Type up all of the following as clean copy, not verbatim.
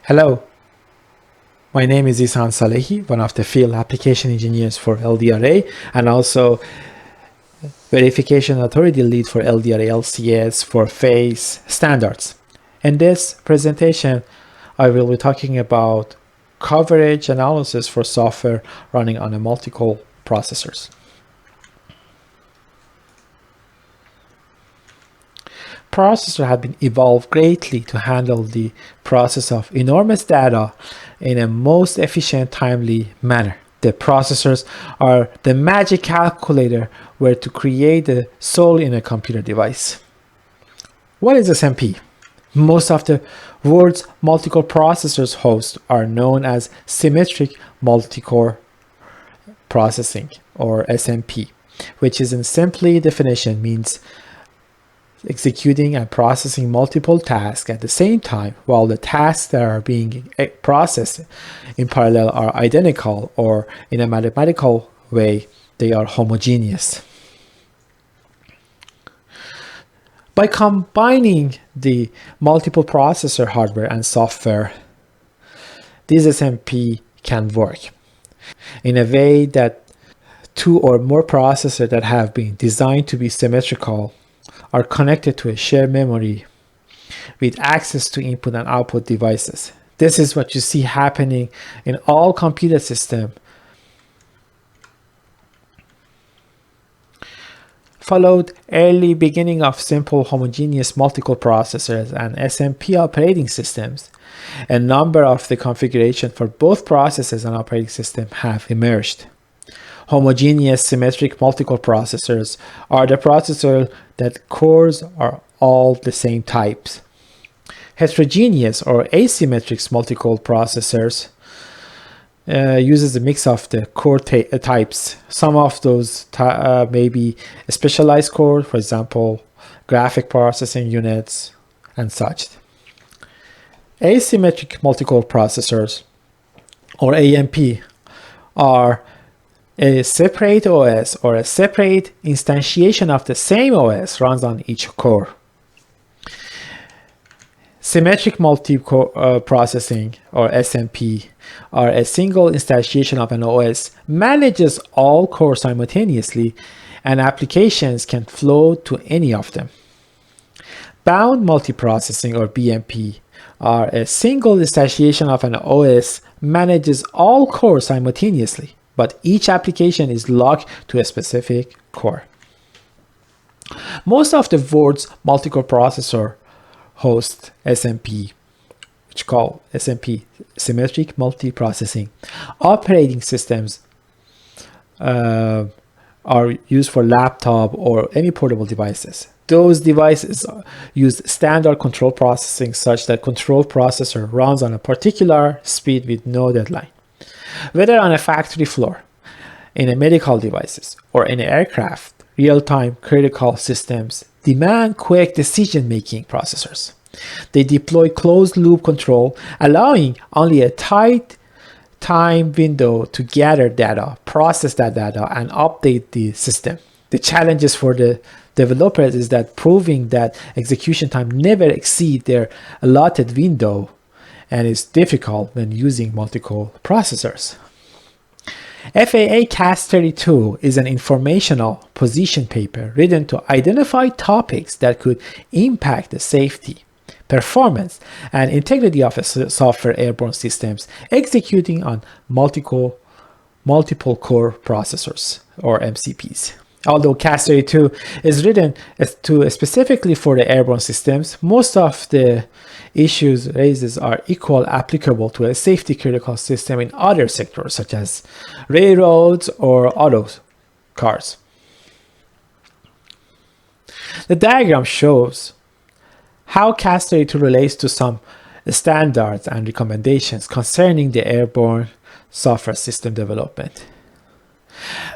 Hello, my name is Ehsan Salehi, one of the field application engineers for LDRA and also verification authority lead for LDRA LCS for phase standards. In this presentation, I will be talking about coverage analysis for software running on a multiple processors. Processors have been evolved greatly to handle the process of enormous data in a most efficient, timely manner. The processors are the magic calculator where to create the soul in a computer device. What is SMP? Most of the world's multicore processors host are known as symmetric multicore processing, or SMP, which is in simply definition means executing and processing multiple tasks at the same time while the tasks that are being processed in parallel are identical, or in a mathematical way they are homogeneous. By combining the multiple processor hardware and software, this SMP can work in a way that two or more processors that have been designed to be symmetrical are connected to a shared memory with access to input and output devices. This is what you see happening in all computer systems. Followed early beginning of simple homogeneous multiple processors and SMP operating systems, a number of the configuration for both processors and operating system have emerged. Homogeneous symmetric multiple processors are the processors that cores are all the same types. Heterogeneous or asymmetric multiple processors uses a mix of the core types. Some of those may be a specialized core, for example, graphic processing units and such. Asymmetric multiple processors, or AMP, are a separate OS or a separate instantiation of the same OS runs on each core. Symmetric multi-core processing, or SMP, are a single instantiation of an OS, manages all cores simultaneously, and applications can flow to any of them. Bound multiprocessing, or BMP, are a single instantiation of an OS, manages all cores simultaneously, but each application is locked to a specific core. Most of the world's multi-core processor host SMP, which called SMP, symmetric multiprocessing. Operating systems are used for laptop or any portable devices. Those devices use standard control processing such that control processor runs on a particular speed with no deadline. Whether on a factory floor, in a medical devices, or in an aircraft, real-time critical systems demand quick decision-making processors. They deploy closed-loop control, allowing only a tight time window to gather data, process that data, and update the system. The challenges for the developers is that proving that execution time never exceeds their allotted window, and it's difficult when using multiple processors. FAA CAS32 is an informational position paper written to identify topics that could impact the safety, performance, and integrity of software airborne systems executing on multiple core processors, or MCPs. Although CAS32 is written specifically for the airborne systems, most of the issues raised are equally applicable to a safety critical system in other sectors such as railroads or auto cars. The diagram shows how CAS32 relates to some standards and recommendations concerning the airborne software system development.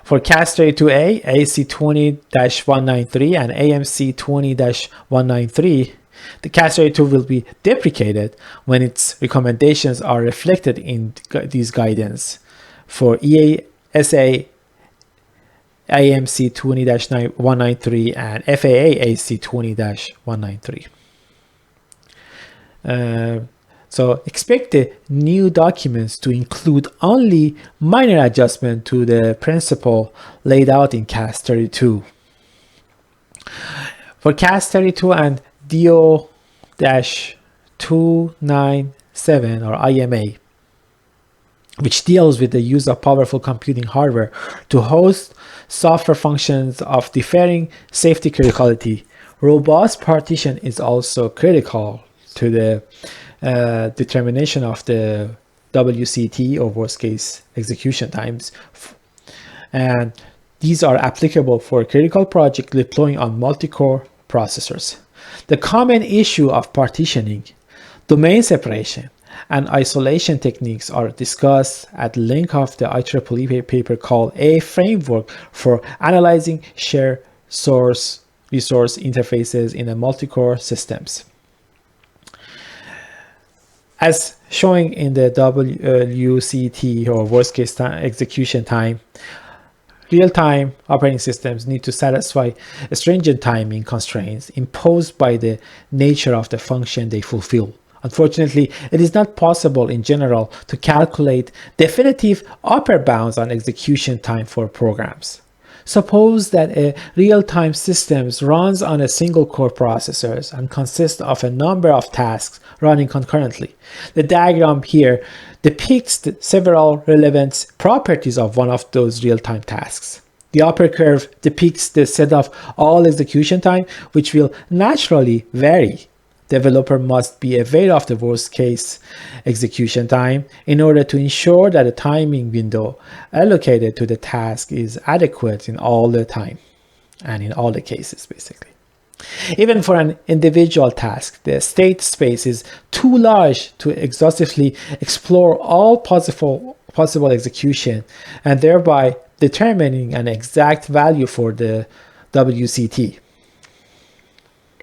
For CAS32A, AC20-193 and AMC20-193, the CAS32 will be deprecated when its recommendations are reflected in these guidance. For EASA AMC 20-193 and FAA AC 20-193. So expect the new documents to include only minor adjustment to the principle laid out in CAS 32. For CAS 32 and DO-297 or IMA, which deals with the use of powerful computing hardware to host software functions of differing safety criticality, robust partition is also critical to the determination of the WCET or worst case execution times, and these are applicable for critical projects deploying on multi-core processors. The common issue of partitioning, domain separation, and isolation techniques are discussed at length of the IEEE paper called A Framework for Analyzing Shared Source Resource Interfaces in a Multi-Core Systems. As showing in the WCET or worst case execution time, real-time operating systems need to satisfy stringent timing constraints imposed by the nature of the function they fulfill. Unfortunately, it is not possible in general to calculate definitive upper bounds on execution time for programs. Suppose that a real-time system runs on a single core processor and consists of a number of tasks running concurrently. The diagram here depicts several relevant properties of one of those real-time tasks. The upper curve depicts the set of all execution time, which will naturally vary. Developer must be aware of the worst case execution time in order to ensure that the timing window allocated to the task is adequate in all the time and in all the cases, basically. Even for an individual task, the state space is too large to exhaustively explore all possible execution and thereby determining an exact value for the WCT.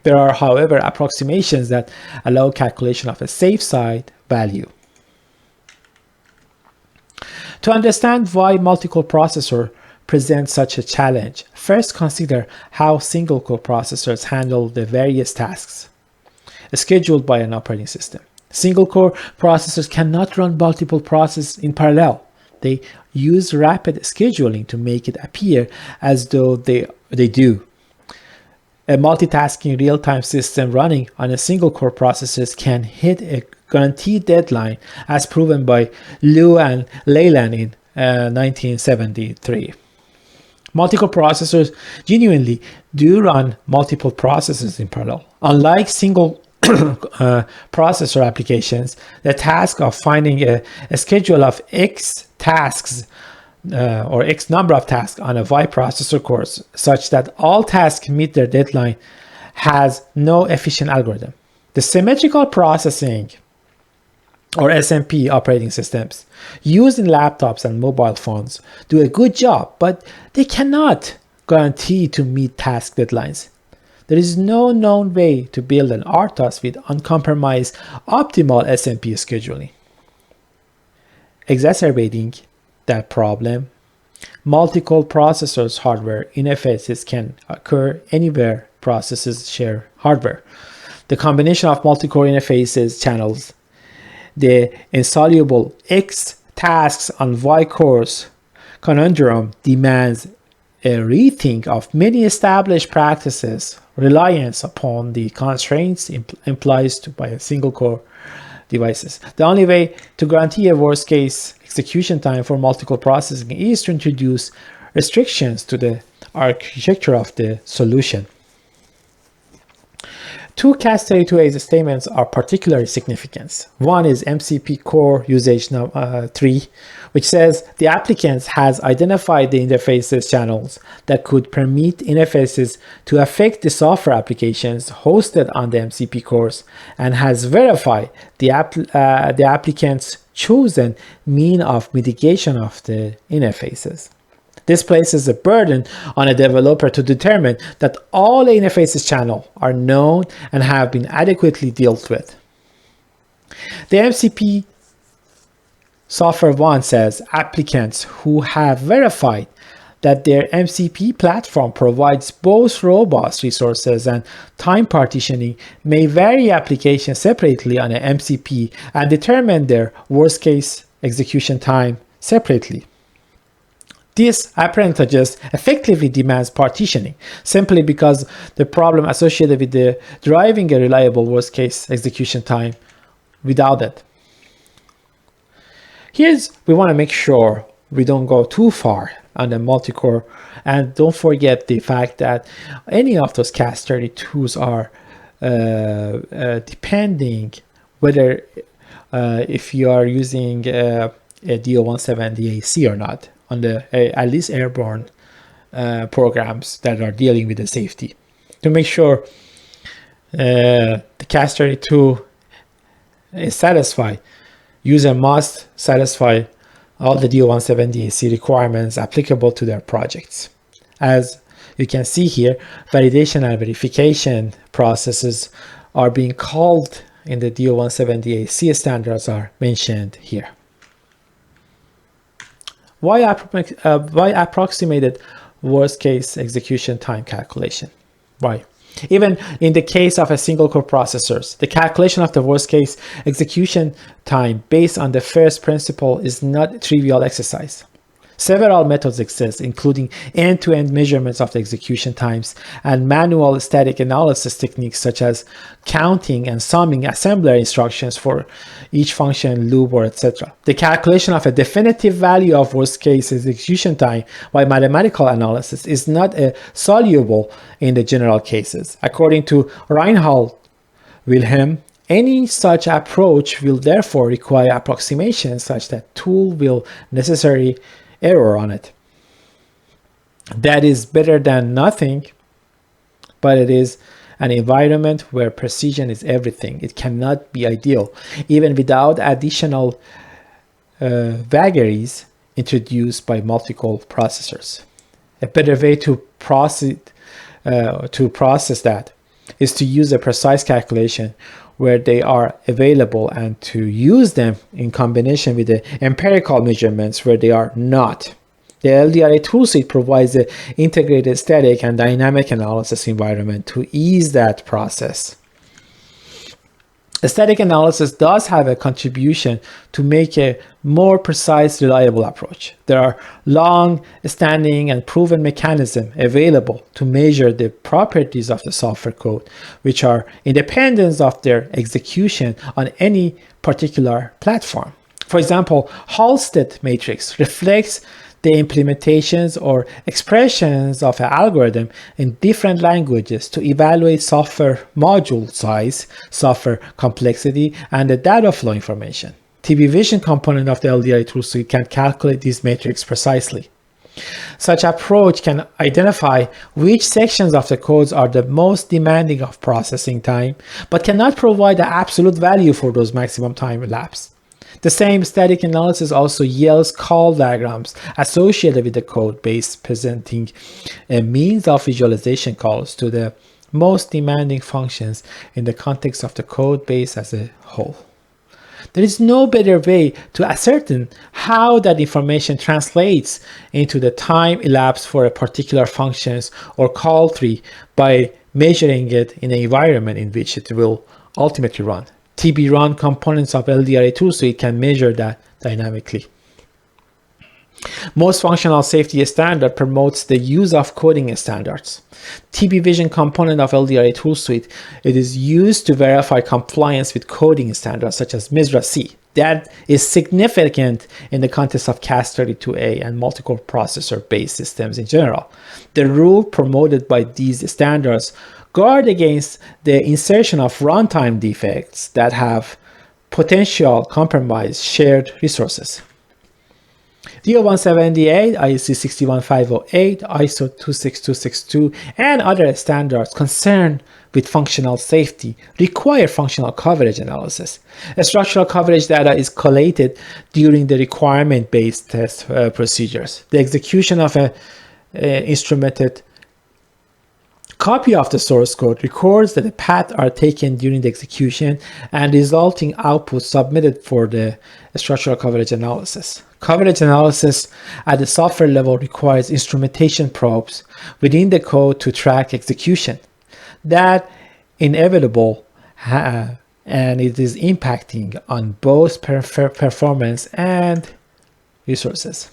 There are, however, approximations that allow calculation of a safe side value. To understand why multi-core processor presents such a challenge, first consider how single-core processors handle the various tasks scheduled by an operating system. Single-core processors cannot run multiple processes in parallel. They use rapid scheduling to make it appear as though they do. A multitasking real-time system running on a single-core processor can hit a guaranteed deadline, as proven by Liu and Leyland in 1973. Multi-core processors genuinely do run multiple processes in parallel. Unlike single processor applications, the task of finding a schedule of X tasks or X number of tasks on a Y processor core such that all tasks meet their deadline has no efficient algorithm. The symmetrical processing or SMP operating systems used in laptops and mobile phones do a good job, but they cannot guarantee to meet task deadlines. There is no known way to build an RTOS with uncompromised optimal SMP scheduling. Exacerbating that problem, multi-core processors hardware interfaces can occur anywhere processes share hardware. The combination of multi-core interfaces channels, the insoluble X tasks on Y cores conundrum demands a rethink of many established practices, reliance upon the constraints implied by a single core devices. The only way to guarantee a worst case execution time for multi-core processing is to introduce restrictions to the architecture of the solution. Two CAS 32A statements are particularly significant. One is MCP core usage 3, which says the applicant has identified the interfaces channels that could permit interfaces to affect the software applications hosted on the MCP cores and has verified the applicant's chosen mean of mitigation of the interfaces. This places a burden on a developer to determine that all the interfaces channels are known and have been adequately dealt with. The MCP Software 1 says applicants who have verified that their MCP platform provides both robust resources and time partitioning may vary applications separately on an MCP and determine their worst case execution time separately. This apprentice effectively demands partitioning, simply because the problem associated with the driving a reliable worst case execution time without it. We want to make sure we don't go too far on the multicore, and don't forget the fact that any of those CAS32s are depending whether if you are using a DO-170AC or not on the at least airborne programs that are dealing with the safety. To make sure the CAS32 is satisfied, user must satisfy all the DO-170AC requirements applicable to their projects. As you can see here, validation and verification processes are being called in the DO-170AC standards are mentioned here. Why approximated worst case execution time calculation? Why? Even in the case of a single core processors, the calculation of the worst case execution time based on the first principle is not a trivial exercise. Several methods exist, including end-to-end measurements of the execution times and manual static analysis techniques such as counting and summing assembler instructions for each function, loop, or etc. The calculation of a definitive value of worst-case execution time by mathematical analysis is not soluble in the general cases. According to Reinhold Wilhelm, any such approach will therefore require approximation such that tool will necessarily error on it. That is better than nothing, but it is an environment where precision is everything. It cannot be ideal, even without additional vagaries introduced by multiple processors. A better way to process that is to use a precise calculation where they are available and to use them in combination with the empirical measurements where they are not. The LDRA toolsuite provides an integrated static and dynamic analysis environment to ease that process. A static analysis does have a contribution to make a more precise, reliable approach. There are long-standing and proven mechanisms available to measure the properties of the software code, which are independent of their execution on any particular platform. For example, Halstead matrix reflects the implementations or expressions of an algorithm in different languages to evaluate software module size, software complexity, and the data flow information. TB Vision component of the LDRA toolsuite can calculate these metrics precisely. Such approach can identify which sections of the codes are the most demanding of processing time, but cannot provide the absolute value for those maximum time elapsed. The same static analysis also yields call diagrams associated with the code base, presenting a means of visualization calls to the most demanding functions in the context of the code base as a whole. There is no better way to ascertain how that information translates into the time elapsed for a particular functions or call tree by measuring it in an environment in which it will ultimately run. TB run components of LDRA toolsuite can measure that dynamically. Most functional safety standard promotes the use of coding standards. TB Vision component of LDRA toolsuite, it is used to verify compliance with coding standards such as MISRA-C. That is significant in the context of CAS32A and multicore processor-based systems in general. The rule promoted by these standards guard against the insertion of runtime defects that have potential compromise shared resources. DO-178, IEC 61508, ISO 26262, and other standards concerned with functional safety require functional coverage analysis. A structural coverage data is collated during the requirement-based test procedures. The execution of an instrumented copy of the source code records that the paths are taken during the execution and resulting output submitted for the structural coverage analysis. Coverage analysis at the software level requires instrumentation probes within the code to track execution. That inevitable and it is impacting on both performance and resources.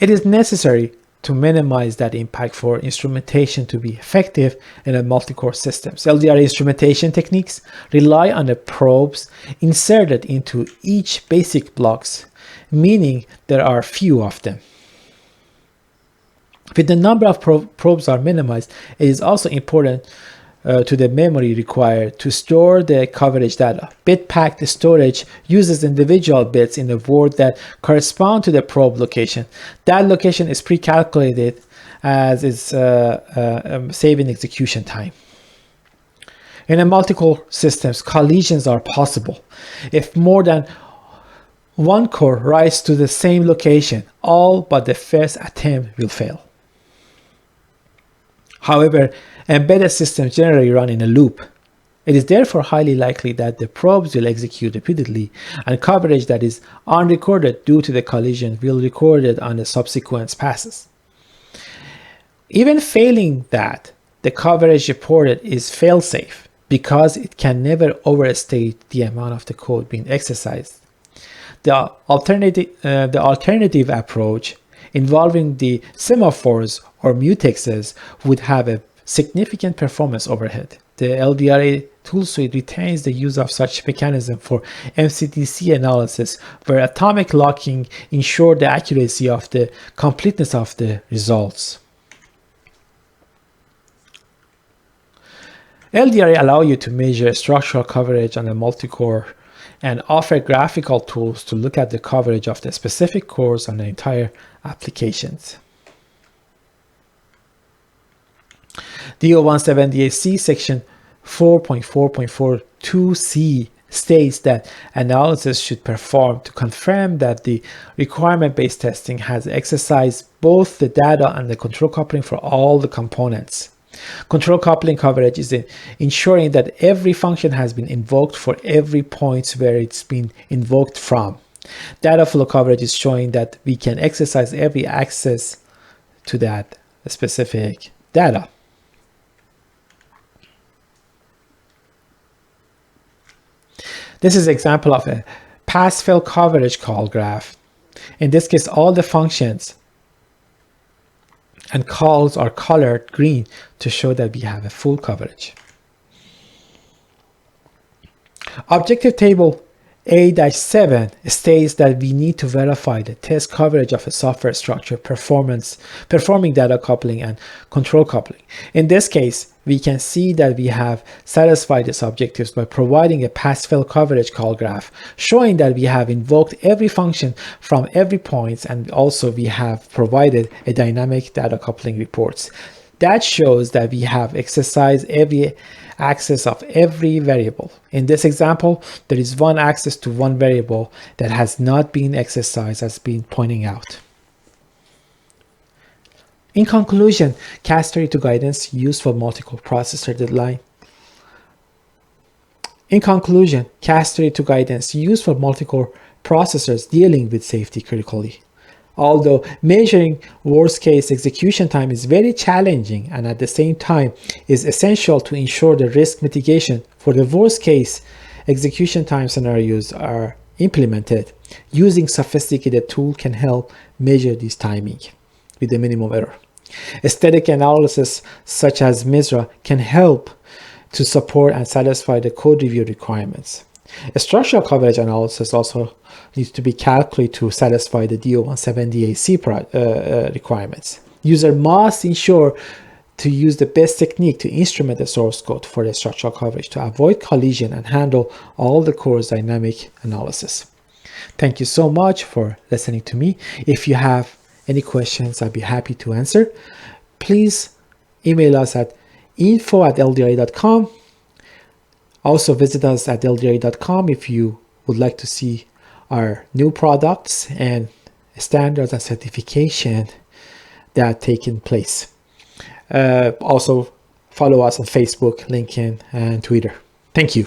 It is necessary to minimize that impact for instrumentation to be effective in a multi-core systems. LDRA instrumentation techniques rely on the probes inserted into each basic blocks, meaning there are few of them. With the number of probes are minimized, it is also important to the memory required to store the coverage data. Bit-packed storage uses individual bits in the word that correspond to the probe location. That location is pre-calculated as is saving execution time. In a multi-core systems, collisions are possible. If more than one core writes to the same location, all but the first attempt will fail. However, embedded systems generally run in a loop. It is therefore highly likely that the probes will execute repeatedly, and coverage that is unrecorded due to the collision will be recorded on the subsequent passes. Even failing that, the coverage reported is fail-safe because it can never overstate the amount of the code being exercised. The alternative approach involving the semaphores or mutexes would have a significant performance overhead. The LDRA tool suite retains the use of such mechanism for MCDC analysis, where atomic locking ensures the accuracy of the completeness of the results. LDRA allows you to measure structural coverage on a multi-core and offer graphical tools to look at the coverage of the specific cores on the entire applications. DO-178C section 4.4.42c states that analysis should perform to confirm that the requirement-based testing has exercised both the data and the control coupling for all the components. Control coupling coverage is ensuring that every function has been invoked for every point where it's been invoked from. Data flow coverage is showing that we can exercise every access to that specific data. This is an example of a pass-fail coverage call graph. In this case, all the functions and calls are colored green to show that we have a full coverage. Objective table A-7 states that we need to verify the test coverage of a software structure performing data coupling and control coupling. In this case, we can see that we have satisfied these objectives by providing a pass-fail coverage call graph, showing that we have invoked every function from every point, and also we have provided a dynamic data coupling reports. That shows that we have exercised every access of every variable. In this example, there is one access to one variable that has not been exercised, as been pointing out. In conclusion, CAS32 guidance used for multi-core processor design. In conclusion, CAS32 guidance used for multi-core processors dealing with safety critically. Although measuring worst-case execution time is very challenging and at the same time is essential to ensure the risk mitigation for the worst-case execution time scenarios are implemented, using sophisticated tool can help measure this timing with the minimum error. Static analysis such as MISRA can help to support and satisfy the code review requirements. A structural coverage analysis also needs to be calculated to satisfy the DO-178C requirements. User must ensure to use the best technique to instrument the source code for the structural coverage to avoid collision and handle all the core's dynamic analysis. Thank you so much for listening to me. If you have any questions, I'd be happy to answer. Please email us at info@ldra.com. Also visit us at ldra.com if you would like to see our new products and standards and certification that are taking place. Also follow us on Facebook, LinkedIn, and Twitter. Thank you.